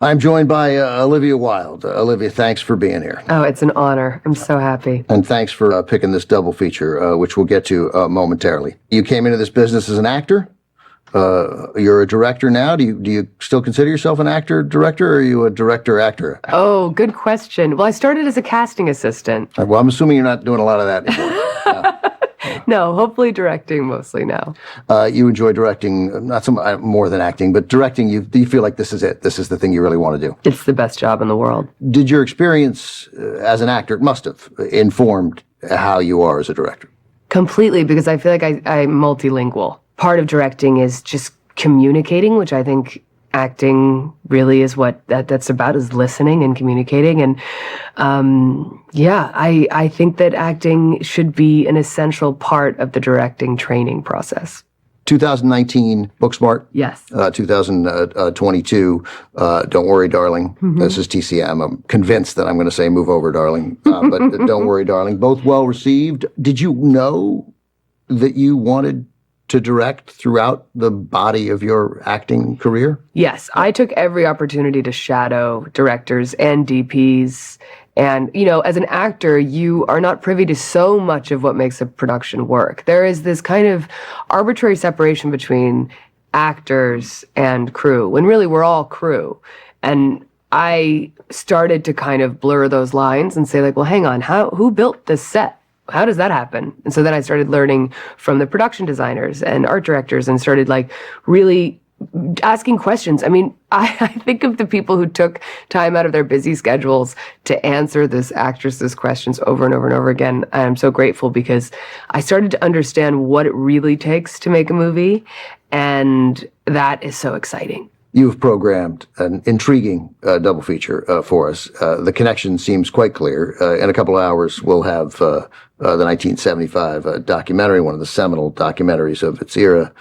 I'm joined by Olivia Wilde. Olivia, thanks for being here. Oh, it's an honor. I'm so happy. And thanks for picking this double feature, which we'll get to momentarily. You came into this business as an actor. You're a director now. Do you still consider yourself an actor-director, or are you a director-actor? Oh, good question. Well, I started as a casting assistant. Well, I'm assuming you're not doing a lot of that anymore. No, hopefully directing mostly now. You enjoy directing, not so much more than acting, but directing, do you feel like this is it? This is the thing you really want to do? It's the best job in the world. Did your experience as an actor, it must have informed how you are as a director? Completely, because I feel like I'm multilingual. Part of directing is just communicating, which I think acting really is what that's about, is listening and communicating. And I think that acting should be an essential part of the directing training process. 2019, Booksmart. Yes. 2022, Don't Worry, Darling. Mm-hmm. This is TCM. I'm convinced that I'm going to say Move Over, Darling. But Don't Worry, Darling. Both well received. Did you know that you wanted to direct throughout the body of your acting career? Yes, I took every opportunity to shadow directors and DPs. And, as an actor, you are not privy to so much of what makes a production work. There is this kind of arbitrary separation between actors and crew, when really we're all crew. And I started to kind of blur those lines and say, well, hang on, who built this set? How does that happen? And so then I started learning from the production designers and art directors and started really asking questions. I mean, I think of the people who took time out of their busy schedules to answer this actress's questions over and over and over again. I'm so grateful because I started to understand what it really takes to make a movie. And that is so exciting. You've programmed an intriguing double feature for us. The connection seems quite clear. In a couple of hours, we'll have the 1975 documentary, one of the seminal documentaries of its era,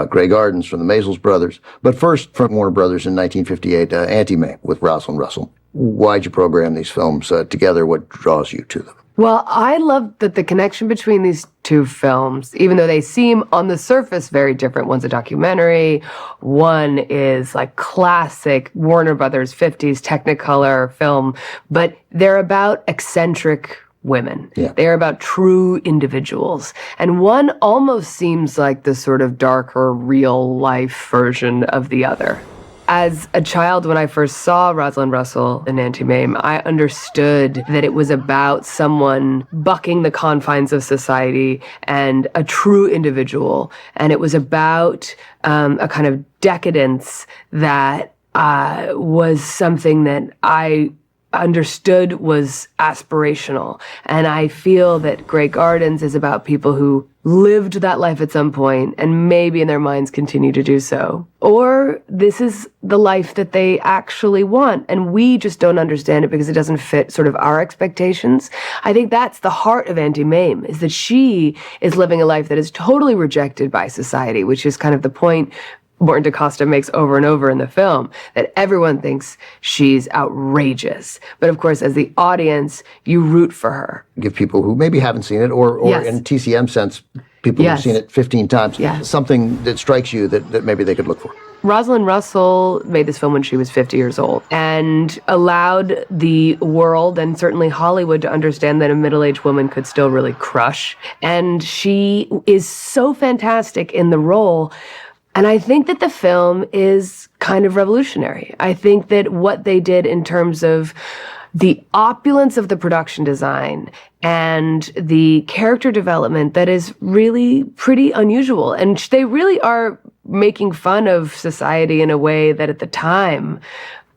Grey Gardens from the Maysles brothers. But first, from Warner Brothers in 1958, Auntie, Mame with Rosalind Russell. Why'd you program these films together? What draws you to them? Well, I love that the connection between these two films, even though they seem on the surface very different, one's a documentary, one is like classic Warner Brothers 50s Technicolor film, but they're about eccentric women. Yeah. They're about true individuals. And one almost seems like the sort of darker, real life version of the other. As a child, when I first saw Rosalind Russell and Auntie Mame, I understood that it was about someone bucking the confines of society and a true individual. And it was about a kind of decadence that was something that I understood was aspirational. And I feel that Grey Gardens is about people who lived that life at some point and maybe in their minds continue to do so. Or this is the life that they actually want and we just don't understand it because it doesn't fit sort of our expectations. I think that's the heart of Auntie Mame, is that she is living a life that is totally rejected by society, which is kind of the point Morton DaCosta makes over and over in the film, that everyone thinks she's outrageous. But of course, as the audience, you root for her. Give people who maybe haven't seen it, or yes, in TCM sense, people yes, who've seen it 15 times, yes, something that strikes you that maybe they could look for. Rosalind Russell made this film when she was 50 years old and allowed the world and certainly Hollywood to understand that a middle-aged woman could still really crush. And she is so fantastic in the role. And I think that the film is kind of revolutionary. I think that what they did in terms of the opulence of the production design and the character development, that is really pretty unusual. And they really are making fun of society in a way that at the time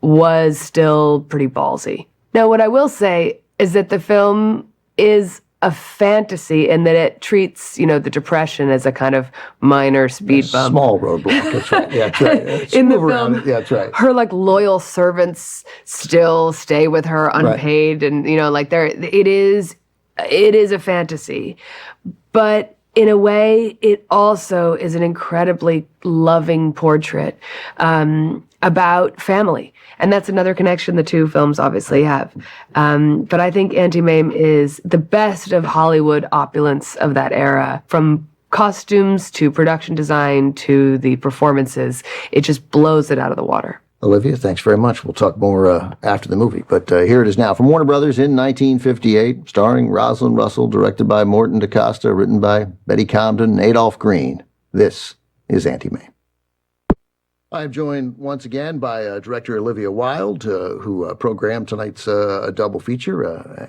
was still pretty ballsy. Now, what I will say is that the film is a fantasy in that it treats, the Depression as a kind of minor speed bump. Small roadblock, that's right. Yeah, that's right. In the film, yeah, that's right. Her loyal servants still stay with her unpaid, right, and it is a fantasy. But in a way, it also is an incredibly loving portrait about family. And that's another connection the two films obviously have. But I think Auntie Mame is the best of Hollywood opulence of that era. From costumes to production design to the performances, it just blows it out of the water. Olivia, thanks very much. We'll talk more after the movie. But here it is now from Warner Brothers in 1958, starring Rosalind Russell, directed by Morton DaCosta, written by Betty Comden and Adolph Green. This is Auntie, Mame. I'm joined once again by director Olivia Wilde, who programmed tonight's double feature,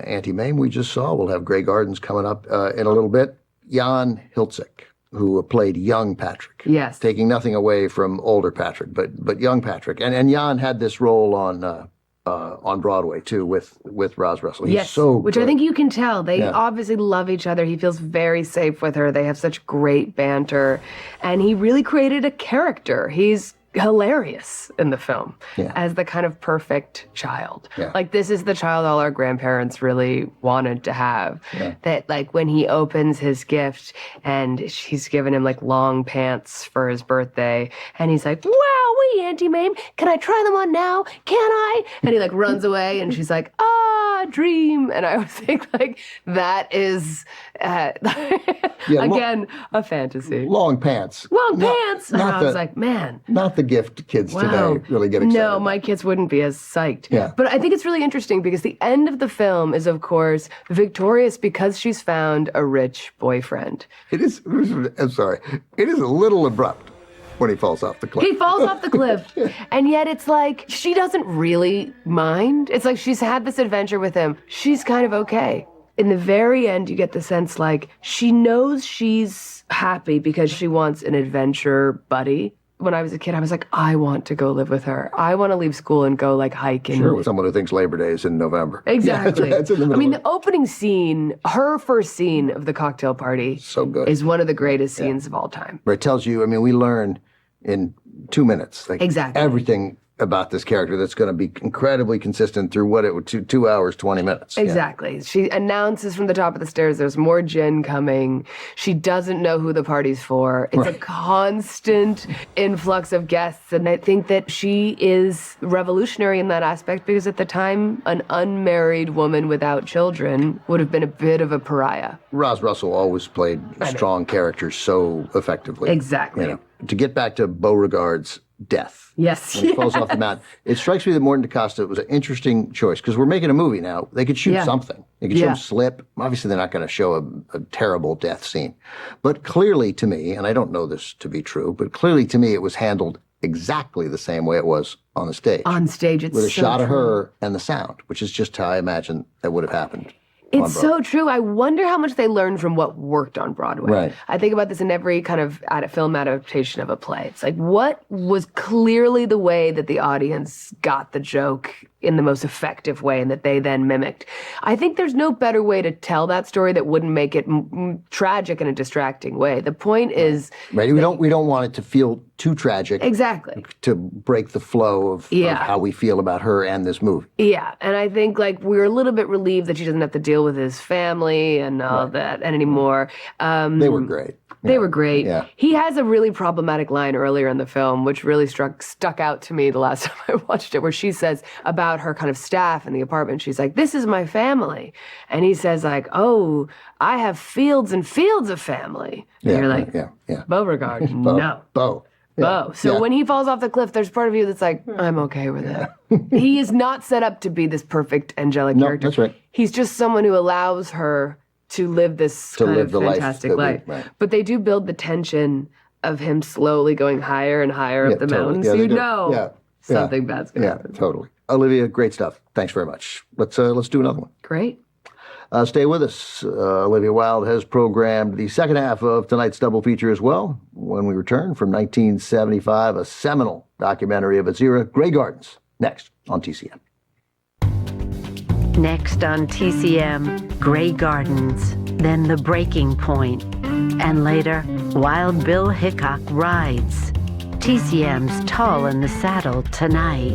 Auntie, Mame, we just saw. We'll have Grey Gardens coming up in a little bit. Jan Hiltzik, who played young Patrick. Yes. Taking nothing away from older Patrick, but young Patrick. And Jan had this role on Broadway, too, with Roz Russell. He's yes, so which good. I think you can tell. They obviously love each other. He feels very safe with her. They have such great banter. And he really created a character. He's hilarious in the film as the kind of perfect child. Like, this is the child all our grandparents really wanted to have. That, like, when he opens his gift and she's given him, like, long pants for his birthday, and he's like, "Wowee, Auntie Mame, can I try them on now? Can I?" And he, like, runs away, and she's like, dream. And I always think, like, that is, again, a fantasy. Long pants. Long pants! And I was like, man. Not the gift kids today really get excited No, about. my kids wouldn't be as psyched. Yeah. But I think it's really interesting because the end of the film is, of course, victorious because she's found a rich boyfriend. I'm sorry. It is a little abrupt when he falls off the cliff. He falls off the cliff. And yet it's like, she doesn't really mind. It's like she's had this adventure with him. She's kind of okay. In the very end, you get the sense, like, she knows she's happy because she wants an adventure buddy. When I was a kid, I was like, I want to go live with her. I want to leave school and go, like, hiking. Sure, with someone who thinks Labor Day is in November. Exactly. Yeah, it's in the middle the opening scene, her first scene of the cocktail party, so good, is one of the greatest scenes of all time. Where it tells you, we learn in 2 minutes, like, everything about this character that's going to be incredibly consistent through what it would 2 hours, 20 minutes. Exactly. She announces from the top of the stairs there's more gin coming. She doesn't know who the party's for. It's a constant influx of guests. And I think that she is revolutionary in that aspect because at the time, an unmarried woman without children would have been a bit of a pariah. Roz Russell always played strong characters so effectively. Exactly. To get back to Beauregard's death. Yes. When he falls off the mountain. It strikes me that Morton DaCosta was an interesting choice because we're making a movie now. They could shoot something. They could show him slip. Obviously, they're not going to show a terrible death scene. But clearly to me, and I don't know this to be true, but clearly to me it was handled exactly the same way it was on the stage. On stage, it's with a so shot of true. her and the sound, which is just how I imagine that would have happened. It's so true. I wonder how much they learned from what worked on Broadway. Right. I think about this in every kind of film adaptation of a play. It's like, what was clearly the way that the audience got the joke in the most effective way and that they then mimicked? I think there's no better way to tell that story that wouldn't make it tragic in a distracting way. The point is... Right. We don't want it to feel too tragic. Exactly. To break the flow of how we feel about her and this movie. Yeah. And I think, like, we were a little bit relieved that she doesn't have to deal with his family and all that anymore. They were great. They were great. Yeah. He has a really problematic line earlier in the film, which really stuck out to me the last time I watched it, where she says about her kind of staff in the apartment, she's like, "This is my family." And he says, like, "Oh, I have fields and fields of family." And you're like, Beauregard, no. Beau. Beau. So when he falls off the cliff, there's part of you that's like, I'm okay with it. He is not set up to be this perfect angelic character. That's right. He's just someone who allows her to live this kind of fantastic life. But they do build the tension of him slowly going higher and higher up the mountains. Something bad's going to happen. Totally. Olivia, great stuff. Thanks very much. Let's do another one. Great. Stay with us. Olivia Wilde has programmed the second half of tonight's double feature as well. When we return from 1975, a seminal documentary of its era, Grey Gardens, next on TCM. Next on TCM, Grey Gardens, then The Breaking Point, and later, Wild Bill Hickok Rides. TCM's Tall in the Saddle tonight.